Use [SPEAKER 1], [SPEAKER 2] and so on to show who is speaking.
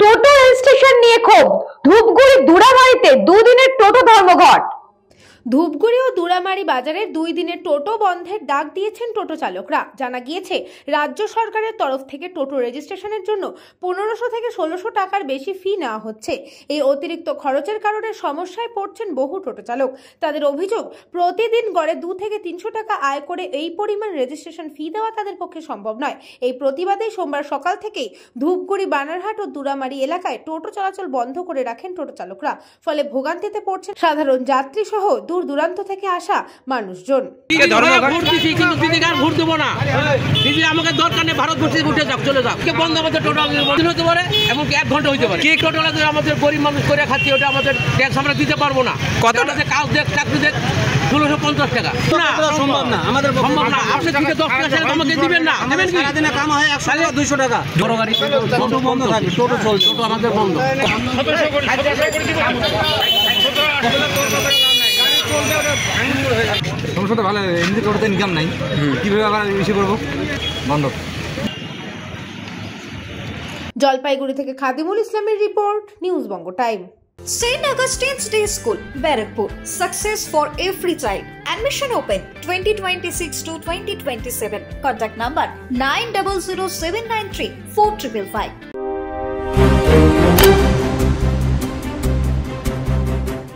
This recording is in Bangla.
[SPEAKER 1] টোটো রেজিস্ট্রেশন নিয়ে ক্ষোভ, ধূপগুড়ি দুরামারিতে দুদিনের টোটো ধর্মঘট। ধূপগুড়ি ও দুরামারি বাজারের 2 দিনের টোটো বন্ধের ডাক দিয়েছেন টোটো চালকরা। জানা গিয়েছে, রাজ্য সরকারের তরফ থেকে টোটো রেজিস্ট্রেশনের জন্য 1500 থেকে 1600 টাকার বেশি ফি নেওয়া হচ্ছে। এই অতিরিক্ত খরচের কারণে সমস্যায় পড়ছেন বহু টোটো চালক। তাদের অভিযোগ, প্রতিদিন গড়ে 2 থেকে 300 টাকা আয় করে এই পরিমাণ রেজিস্ট্রেশন ফি দেওয়া তাদের পক্ষে সম্ভব নয়। এই প্রতিবাদে সোমবার সকাল থেকেই ধূপগুড়ি, বানারহাট ও দুরামারি এলাকায় টোটো চলাচল বন্ধ করে রাখেন টোটো চালকরা। ফলে ভোগান্তিতে পড়ছেন সাধারণ যাত্রী সহ দূর দূরান্ত থেকে আসা মানুষজন।
[SPEAKER 2] আমাকে দরকার নেই, ভারতবর্ষে উঠে যাও, চলে যাও, বন্ধ আমাদের টোটো হতে পারে, এমনকি 1 ঘন্টা হতে পারে। কি টোটো আমাদের গরিব মানুষ করে খাচ্ছি, ওটা আমাদের ট্যাক্স আমরা দিতে পারবো না। কত কাজ দেখ, চাকরি দেখ, 1650 টাকা সম্ভব না, আমাদের সম্ভব না। আপনি থেকে 10 টাকা আমাকে দিবেন না, দেবেন কি? সারাদিনে কাম হয় 100 টাকা 200 টাকা। বড় গাড়ি টোটো বন্ধ থাকে, টোটো চলছে, টোটো আমাদের বন্ধ।
[SPEAKER 3] সমস্যা তো ভালো, এমনি টোটোতে ইনকাম নাই, কিভাবে আবার বেশি করবো, বন্ধ।
[SPEAKER 1] জলপাইগুড়ি থেকে খাদিমুল ইসলামের report, news Banga time.
[SPEAKER 4] St. Augustine's Day School, Barakpur. Success for every child. Admission open 2026 to 2027. Contact number 900793 4555.